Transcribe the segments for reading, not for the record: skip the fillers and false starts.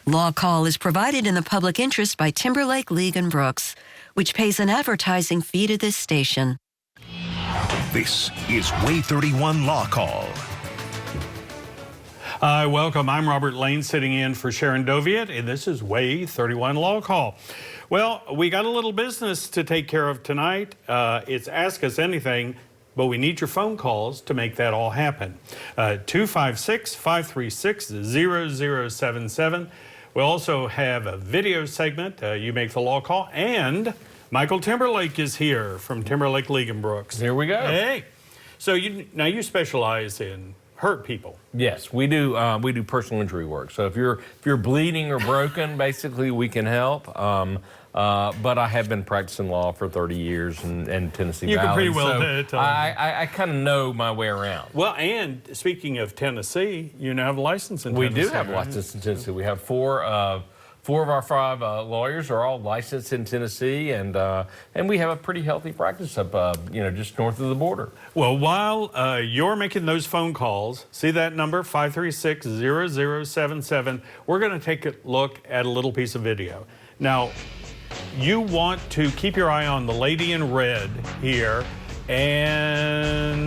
LawCall is provided in the public interest by Timberlake, League & Brooks, which pays an advertising fee to this station. This is Way 31 Law Call. Welcome. I'm Robert Lane, sitting in for Sharon Doviet, and this is Way 31 Law Call. Well, we got a little business to take care of tonight. It's Ask Us Anything, but we need your phone calls to make that all happen. 256-536-0077. We also have a video segment, You Make the Law Call, and Michael Timberlake is here from Timberlake, League & Brooks. Here we go. Hey. So you specialize in hurt people. Yes, we do personal injury work. So if you're bleeding or broken, basically we can help. But I have been practicing law for 30 years in Tennessee Valley. You can pretty well so I kind of know my way around. Well, and speaking of Tennessee, you now have a license in Tennessee. We do have a license in Tennessee. We have four of our five lawyers are all licensed in Tennessee, and we have a pretty healthy practice up, just north of the border. Well, while you're making those phone calls, see that number, 536-0077. We're going to take a look at a little piece of video. Now, you want to keep your eye on the lady in red here, and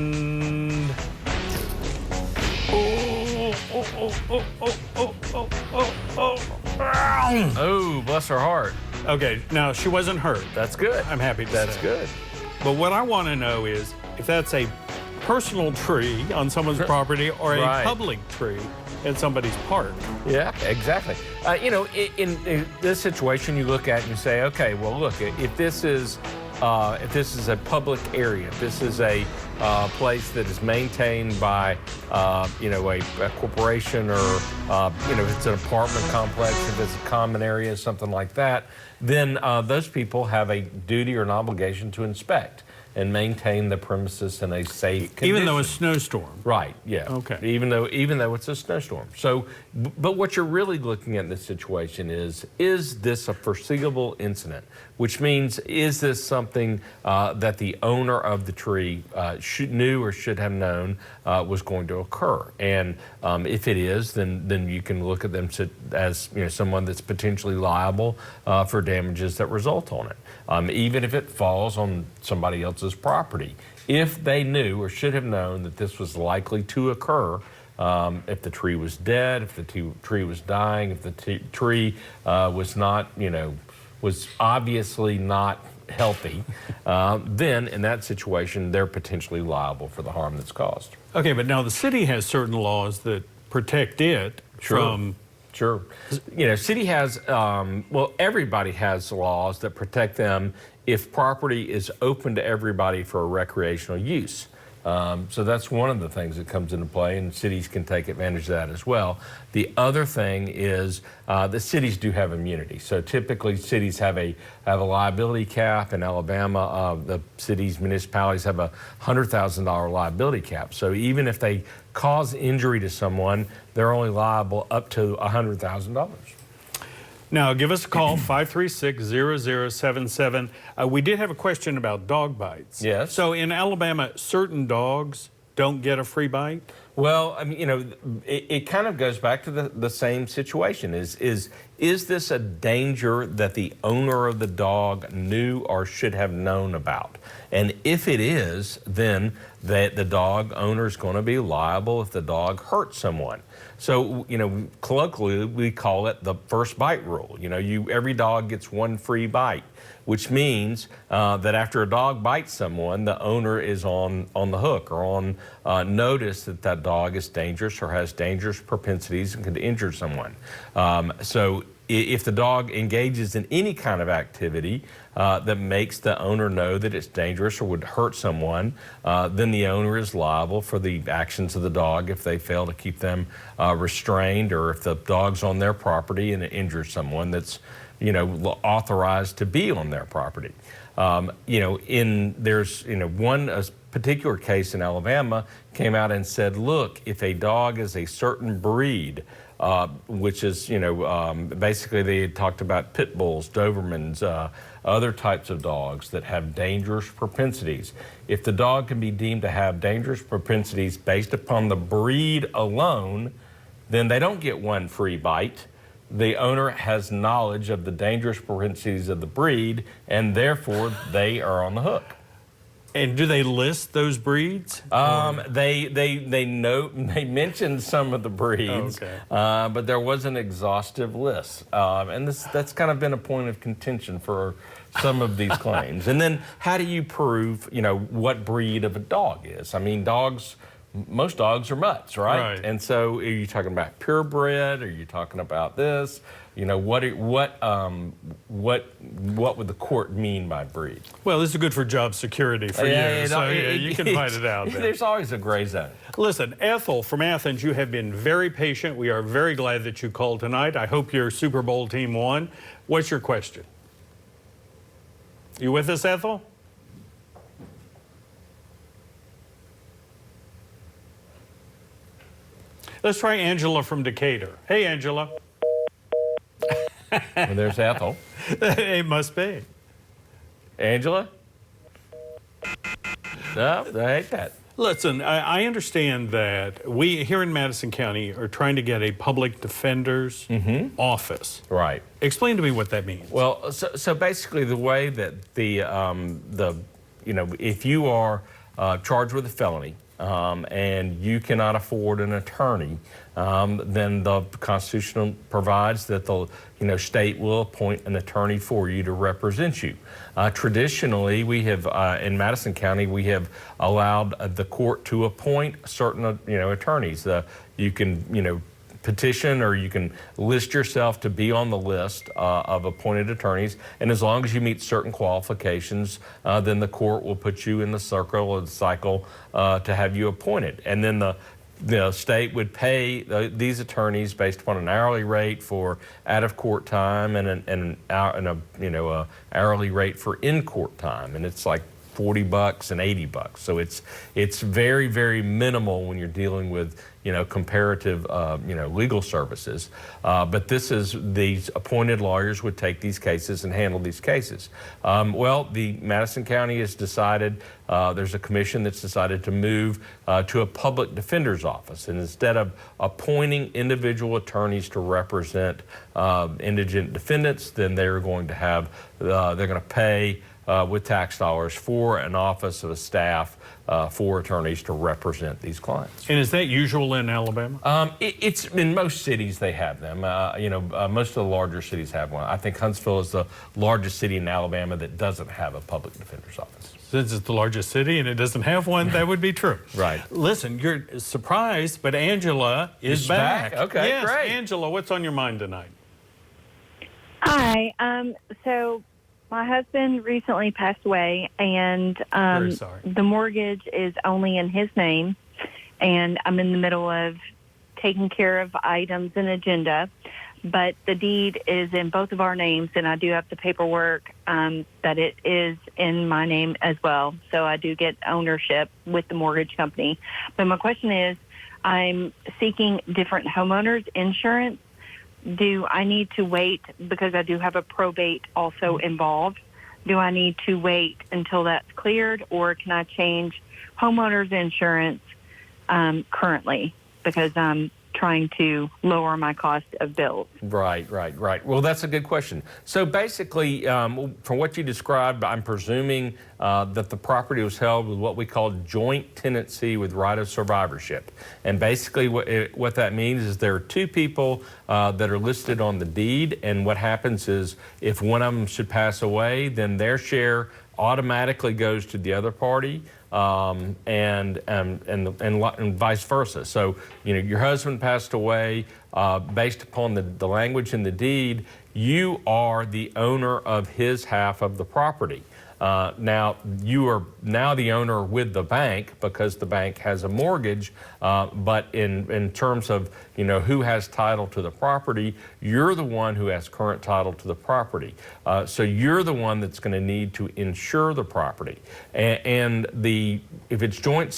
Oh, bless her heart. Okay, now she wasn't hurt. That's good. I'm happy to That's say. good. But what I want to know is if that's a personal tree on someone's property or a Right. public tree in somebody's park. Yeah, exactly. In this situation, you look at it and you say, okay, well, look, if this is a public area, if this is a place that is maintained by, a corporation, or if it's an apartment complex, if it's a common area, something like that, then those people have a duty or an obligation to inspect and maintain the premises in a safe condition. Even though it's a snowstorm. Right, yeah. Okay. Even though it's a snowstorm. So, but what you're really looking at in this situation is this a foreseeable incident? Which means, is this something that the owner of the tree knew or should have known was going to occur? And if it is, then you can look at them as someone that's potentially liable for damages that result on it. Even if it falls on somebody else's property. If they knew or should have known that this was likely to occur, if the tree was dead, if the tree was dying, if the tree was not, was obviously not healthy, then in that situation, they're potentially liable for the harm that's caused. Okay, but now the city has certain laws that protect it from... Sure. City has, everybody has laws that protect them if property is open to everybody for recreational use. So that's one of the things that comes into play, and cities can take advantage of that as well. The other thing is the cities do have immunity. So typically cities have a liability cap. In Alabama, the cities, municipalities have a $100,000 liability cap. So even if they cause injury to someone, they're only liable up to $100,000. Now, give us a call, 536-0077. We did have a question about dog bites. Yes. So in Alabama, certain dogs don't get a free bite? Well, I mean, it kind of goes back to the same situation. Is this a danger that the owner of the dog knew or should have known about? And if it is, then the dog owner is going to be liable if the dog hurts someone. So, colloquially, we call it the first bite rule. Every dog gets one free bite, which means that after a dog bites someone, the owner is on the hook or on notice that dog is dangerous or has dangerous propensities and could injure someone. So if the dog engages in any kind of activity that makes the owner know that it's dangerous or would hurt someone, then the owner is liable for the actions of the dog if they fail to keep them restrained, or if the dog's on their property and it injures someone that's authorized to be on their property. There's one particular case in Alabama came out and said, look, if a dog is a certain breed, which is, basically they had talked about pit bulls, Dobermans, other types of dogs that have dangerous propensities. If the dog can be deemed to have dangerous propensities based upon the breed alone, then they don't get one free bite. the owner has knowledge of the dangerous propensities of the breed, and therefore they are on the hook. And do they list those breeds? They mentioned some of the breeds, Okay. but there was an exhaustive list, and that's kind of been a point of contention for some of these claims. And then, how do you prove, what breed of a dog is? I mean, most dogs are mutts, right? Right. And so, are you talking about purebred? Are you talking about this? What would the court mean by breed? Well, this is good for job security for you. So you can find it out there. There's always a gray zone. Listen, Ethel from Athens, you have been very patient. We are very glad that you called tonight. I hope your Super Bowl team won. What's your question? You with us, Ethel? Let's try Angela from Decatur. Hey, Angela. Well, there's Ethel. It must be. Angela? No, I hate that. Listen, I understand that we here in Madison County are trying to get a public defender's office. Right. Explain to me what that means. Well, so basically the way that if you are charged with a felony and you cannot afford an attorney, then the Constitution provides that the state will appoint an attorney for you to represent you. Traditionally, we have in Madison County we have allowed the court to appoint certain attorneys. You can petition, or you can list yourself to be on the list of appointed attorneys, and as long as you meet certain qualifications, then the court will put you in the circle or the cycle to have you appointed. And then the state would pay these attorneys based upon an hourly rate for out-of-court time and a hourly rate for in-court time, and it's like $40 and $80. So it's very, very minimal when you're dealing with comparative legal services. But these appointed lawyers would take these cases and handle these cases. Well, the Madison County has decided, there's a commission that's decided to move to a public defender's office, and instead of appointing individual attorneys to represent indigent defendants, then they're going to pay with tax dollars for an office of a staff for attorneys to represent these clients. And is that usual in Alabama? It's in most cities they have them. Most of the larger cities have one. I think Huntsville is the largest city in Alabama that doesn't have a public defender's office. Since it's the largest city and it doesn't have one, that would be true. Right. Listen, you're surprised, but Angela is back. Okay, yes, great. Angela, what's on your mind tonight? Hi. So my husband recently passed away, and Very sorry. the mortgage is only in his name, and I'm in the middle of taking care of items and agenda, but the deed is in both of our names, and I do have the paperwork that it is in my name as well, so I do get ownership with the mortgage company. But my question is, I'm seeking different homeowners insurance. Do I need to wait, because I do have a probate also involved, do I need to wait until that's cleared, or can I change homeowners insurance currently, because I'm trying to lower my cost of bills? Right. Well, that's a good question. So basically, from what you described, I'm presuming that the property was held with what we call joint tenancy with right of survivorship. And basically what that means is there are two people that are listed on the deed, and what happens is if one of them should pass away, then their share automatically goes to the other party. And vice versa. So, your husband passed away, based upon the language in the deed, you are the owner of his half of the property. Now, you are now the owner with the bank because the bank has a mortgage, but in terms of, who has title to the property, you're the one who has current title to the property. So you're the one that's going to need to insure the property. And if it's joint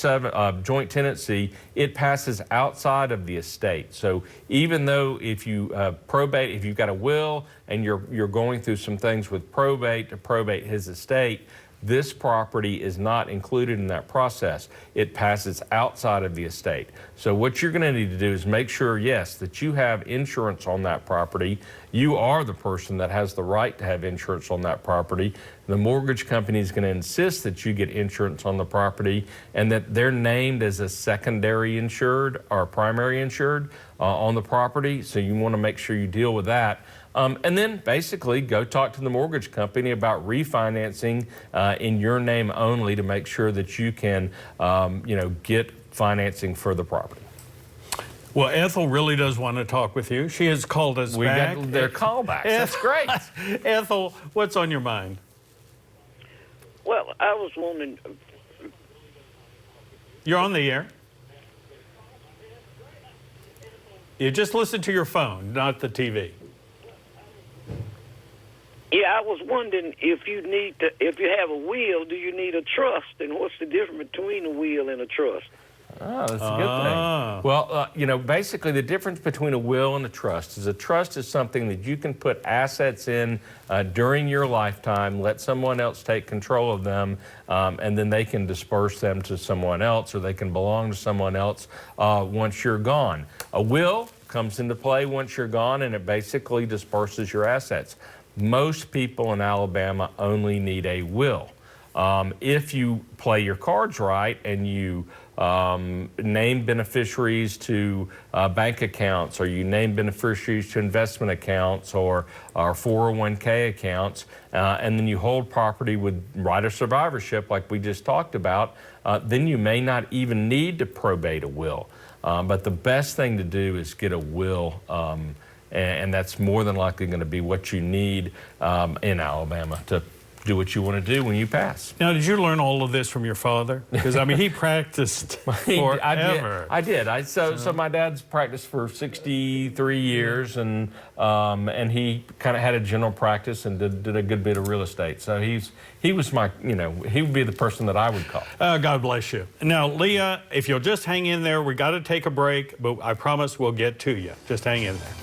tenancy, it passes outside of the estate. So even though if you probate, if you've got a will and you're going through some things with probate to probate his estate, this property is not included in that process. It passes outside of the estate. So what you're going to need to do is make sure, yes, that you have insurance on that property. You are the person that has the right to have insurance on that property. The mortgage company is going to insist that you get insurance on the property and that they're named as a secondary insured or primary insured on the property. So you want to make sure you deal with that. And then basically go talk to the mortgage company about refinancing in your name only to make sure that you can, get financing for the property. Well, Ethel really does want to talk with you. She has called us back. We got their callbacks. That's great. Ethel, what's on your mind? Well, I was wondering. You're on the air. You just listen to your phone, not the TV. Yeah, I was wondering if you have a will, do you need a trust, and what's the difference between a will and a trust? Oh, that's a good thing. Well, basically the difference between a will and a trust is a trust is something that you can put assets in during your lifetime, let someone else take control of them, and then they can disperse them to someone else, or they can belong to someone else once you're gone. A will comes into play once you're gone, and it basically disperses your assets. Most people in Alabama only need a will. If you play your cards right and you name beneficiaries to bank accounts, or you name beneficiaries to investment accounts or 401k accounts, and then you hold property with right of survivorship like we just talked about, then you may not even need to probate a will. But the best thing to do is get a will, and that's more than likely going to be what you need in Alabama to do what you want to do when you pass. Now, did you learn all of this from your father? Because, I mean, he practiced forever. I did. So my dad's practiced for 63 years, and he kind of had a general practice and did a good bit of real estate. So he was my, he would be the person that I would call. God bless you. Now, Leah, if you'll just hang in there, we got to take a break, but I promise we'll get to you. Just hang in there.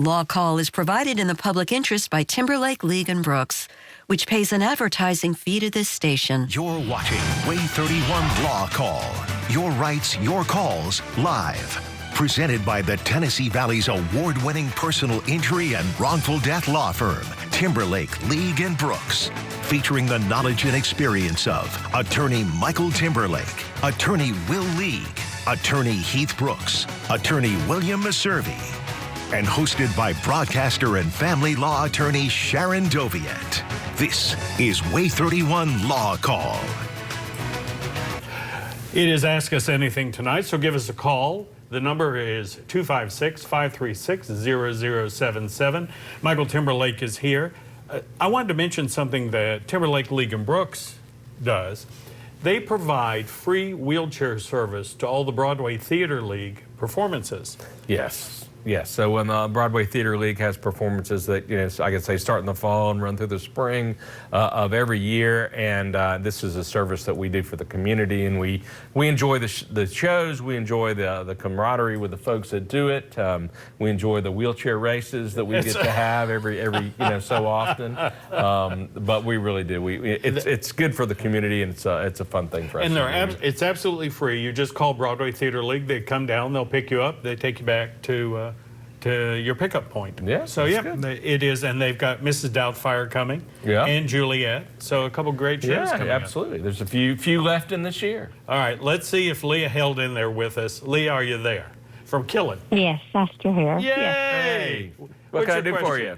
LawCall is provided in the public interest by Timberlake, League & Brooks, which pays an advertising fee to this station. You're watching Way 31 Law Call. Your rights, your calls, live. Presented by the Tennessee Valley's award-winning personal injury and wrongful death law firm, Timberlake, League & Brooks. Featuring the knowledge and experience of Attorney Michael Timberlake, Attorney Will League, Attorney Heath Brooks, Attorney William Maservi, and hosted by broadcaster and family law attorney Sharon Doviet. This is Way 31 Law Call. It is Ask Us Anything tonight, so give us a call. The number is 256-536-0077. Michael Timberlake is here. I wanted to mention something that Timberlake, League & Brooks does. They provide free wheelchair service to all the Broadway Theater League performances. Yes. Yes, so when the Broadway Theater League has performances that, I guuld say start in the fall and run through the spring of every year, and this is a service that we do for the community, and we enjoy the shows, we enjoy the camaraderie with the folks that do it, we enjoy the wheelchair races that we get to have every so often, but we really do. It's good for the community, and it's a fun thing for us. And it's absolutely free. You just call Broadway Theater League. They come down, they'll pick you up, they take you back to your pickup point. Yeah, so it is, and they've got Mrs. Doubtfire coming, and Juliet. So a couple great shows coming absolutely. up. There's a few left in this year. All right, let's see if Leah held in there with us. Leah, are you there? From Killen. Yes, I'm still here. Yay! Hey, what can I do for you?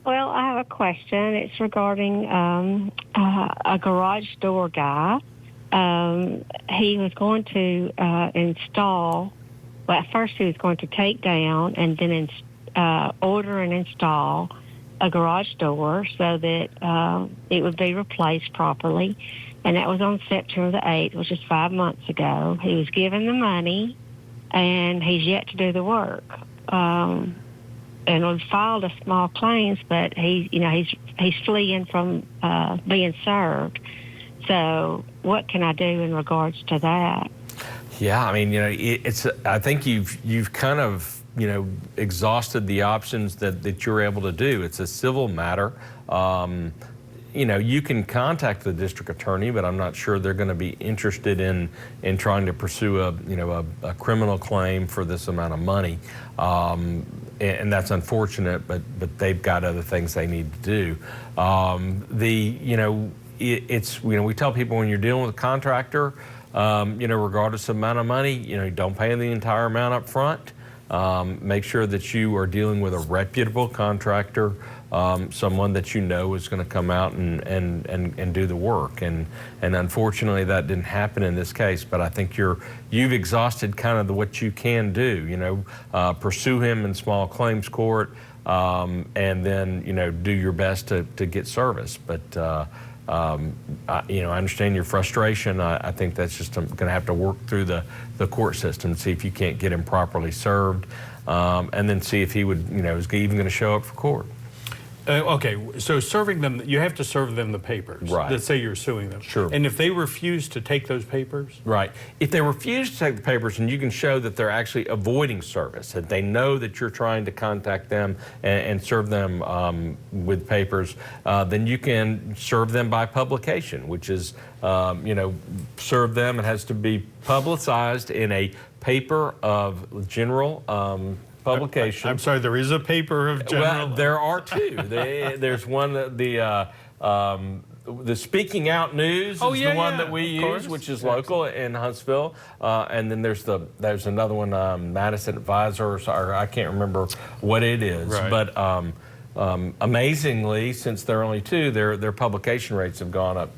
Well, I have a question. It's regarding a garage door guy. He was going to install. Well, at first he was going to take down and then order and install a garage door so that it would be replaced properly. And that was on September the 8th, which is 5 months ago. He was given the money, and he's yet to do the work. And we filed a small claims, but he's fleeing from being served. So what can I do in regards to that? Yeah, I mean, I think you've kind of, exhausted the options that you're able to do. It's a civil matter. You can contact the district attorney, but I'm not sure they're going to be interested in trying to pursue a criminal claim for this amount of money. And that's unfortunate, but they've got other things they need to do. We tell people when you're dealing with a contractor, regardless of amount of money, don't pay the entire amount up front. Make sure that you are dealing with a reputable contractor, someone that is going to come out and do the work. And unfortunately, that didn't happen in this case. But I think you've exhausted kind of what you can do. Pursue him in small claims court, and then do your best to get service. But I understand your frustration. I think that's just going to have to work through the court system, see if you can't get him properly served, and then see if he would, is even going to show up for court. Okay, so serving them, you have to serve them the papers right. that say you're suing them. Sure. And if they refuse to take those papers? Right. If they refuse to take the papers and you can show that they're actually avoiding service, that they know that you're trying to contact them and serve them with papers, then you can serve them by publication, which is, serve them. It has to be publicized in a paper of general publication. I'm sorry, there is a paper of general? Well, there are two. There's one, the Speaking Out News is the one that we use, which is local in Huntsville. And then there's another one, Madison Advisor, or I can't remember what it is. Right. But amazingly, since there are only two, their publication rates have gone up,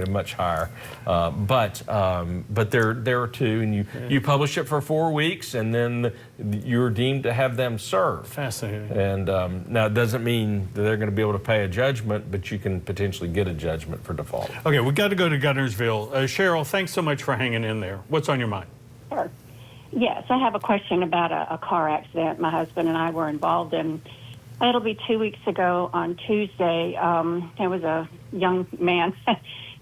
much higher. But there are two, and you publish it for 4 weeks, and then you're deemed to have them served. Fascinating. And now it doesn't mean that they're going to be able to pay a judgment, but you can potentially get a judgment for default. Okay, we've got to go to Guntersville. Cheryl, thanks so much for hanging in there. What's on your mind? Sure. Yes, I have a question about a car accident my husband and I were involved in. It'll be 2 weeks ago on Tuesday. There was a young man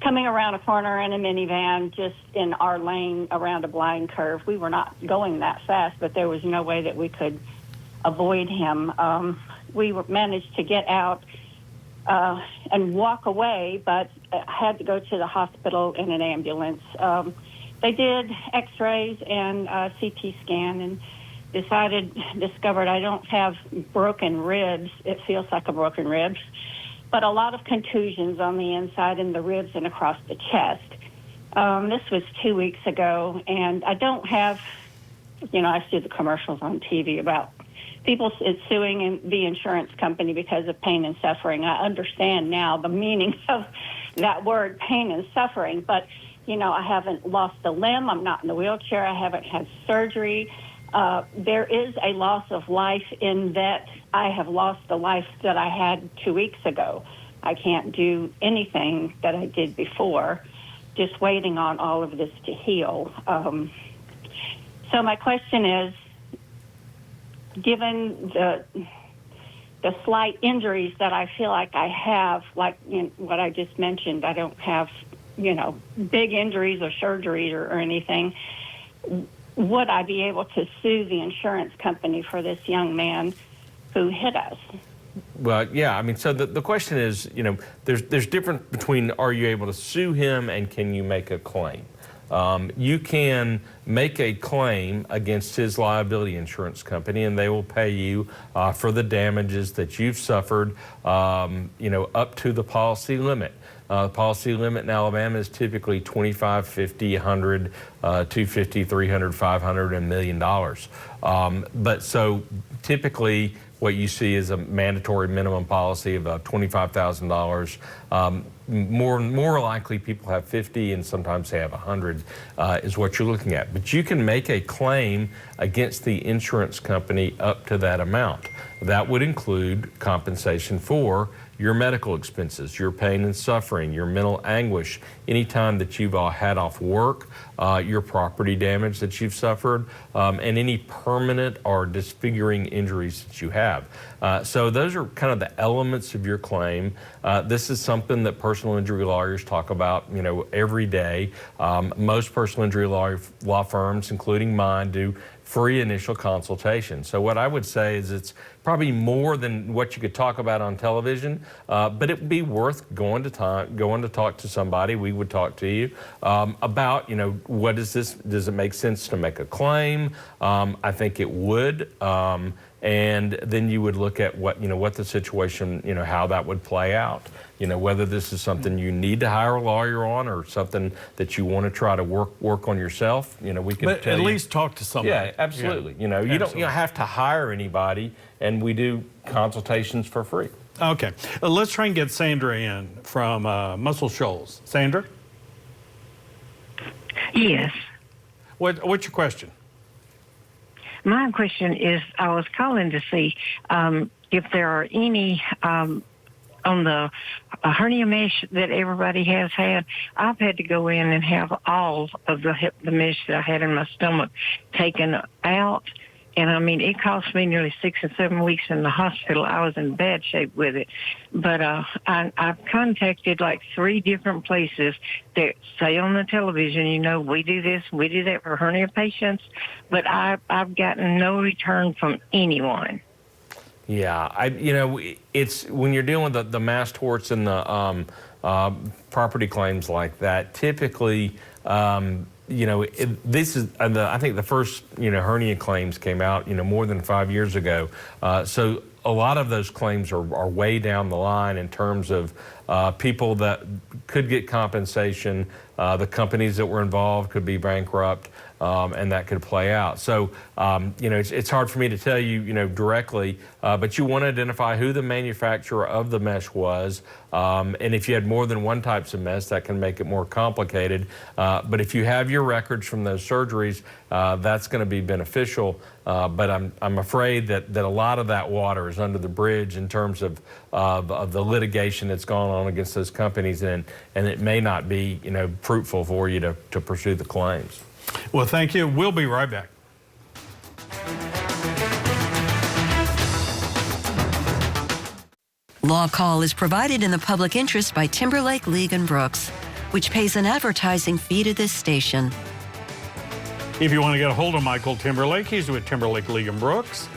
coming around a corner in a minivan just in our lane around a blind curve. We were not going that fast, but there was no way that we could avoid him. We managed to get out and walk away, but had to go to the hospital in an ambulance. They did x-rays and CT scan and discovered I don't have broken ribs. It feels like a broken rib, but a lot of contusions on the inside in the ribs and across the chest. This was 2 weeks ago, and I don't have, I see the commercials on TV about people suing the insurance company because of pain and suffering. I understand now the meaning of that word, pain and suffering, but, I haven't lost a limb. I'm not in the wheelchair. I haven't had surgery. There is a loss of life in that I have lost the life that I had 2 weeks ago. I can't do anything that I did before, just waiting on all of this to heal. So my question is, given the slight injuries that I feel like I have, like what I just mentioned, I don't have, big injuries or surgeries or anything, would I be able to sue the insurance company for this young man who hit us? Well, yeah. I mean, so the question is, there's difference between are you able to sue him and can you make a claim? You can make a claim against his liability insurance company, and they will pay you for the damages that you've suffered, up to the policy limit. The policy limit in Alabama is typically $25, $50, $100, $250, $300, $500, and $1 million. But so typically what you see is a mandatory minimum policy of $25,000. More likely people have 50 and sometimes they have 100 is what you're looking at. But you can make a claim against the insurance company up to that amount. That would include compensation for your medical expenses, your pain and suffering, your mental anguish, any time that you've had off work, your property damage that you've suffered, and any permanent or disfiguring injuries that you have. So those are kind of the elements of your claim. This is something that personal injury lawyers talk about, every day. Most personal injury law firms, including mine, do free initial consultation. So what I would say is it's probably more than what you could talk about on television, but it would be worth going to talk to somebody. We would talk to you about, what is this? Does it make sense to make a claim? I think it would. And then you would look at what the situation, how that would play out. Whether this is something you need to hire a lawyer on or something that you want to try to work on yourself. We can at least talk to somebody. Yeah, absolutely. You don't have to hire anybody, and we do consultations for free. Okay, let's try and get Sandra in from Muscle Shoals. Sandra? Yes. What's your question? My question is, I was calling to see if there are any on the hernia mesh that everybody has had. I've had to go in and have all of the mesh that I had in my stomach taken out. And I mean, it cost me nearly 6 or 7 weeks in the hospital. I was in bad shape with it. But I've contacted like 3 different places that say on the television, we do this, we do that for hernia patients. But I've gotten no return from anyone. Yeah, it's when you're dealing with the mass torts and the property claims like that, typically, this is, I think the first, hernia claims came out, more than 5 years ago. So a lot of those claims are way down the line in terms of people that could get compensation. The companies that were involved could be bankrupt, and that could play out. So, it's hard for me to tell you, directly, but you want to identify who the manufacturer of the mesh was. And if you had more than one types of mesh, that can make it more complicated. But if you have your records from those surgeries, that's going to be beneficial. But I'm afraid that a lot of that water is under the bridge in terms of the litigation that's gone on against those companies, and it may not be, fruitful for you to pursue the claims. Well, thank you. We'll be right back. LawCall is provided in the public interest by Timberlake, League & Brooks, which pays an advertising fee to this station. If you want to get a hold of Michael Timberlake, he's with Timberlake, League & Brooks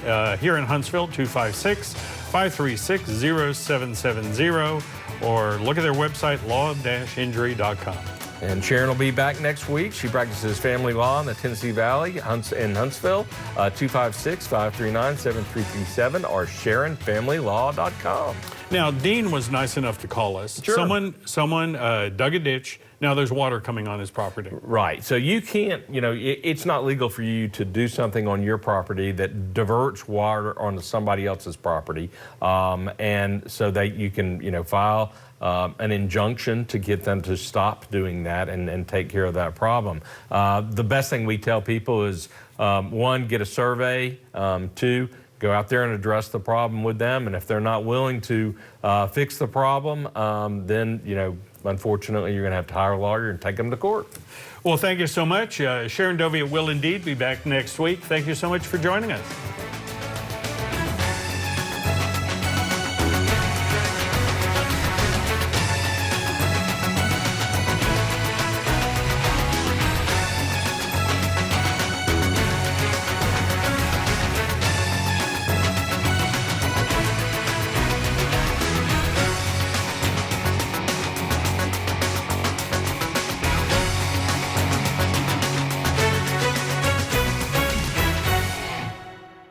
here in Huntsville, 256-536-0770, or look at their website, law-injury.com. And Sharon will be back next week. She practices family law in the Tennessee Valley in Huntsville, 256-539-7337 or SharonFamilyLaw.com. Now, Dean was nice enough to call us. Sure. Someone dug a ditch. Now there's water coming on his property. Right. So you can't, it's not legal for you to do something on your property that diverts water onto somebody else's property. And so that you can, file an injunction to get them to stop doing that and take care of that problem. The best thing we tell people is, 1, get a survey, 2, go out there and address the problem with them. And if they're not willing to fix the problem, then, unfortunately, you're going to have to hire a lawyer and take them to court. Well, thank you so much. Sharon Doviat will indeed be back next week. Thank you so much for joining us.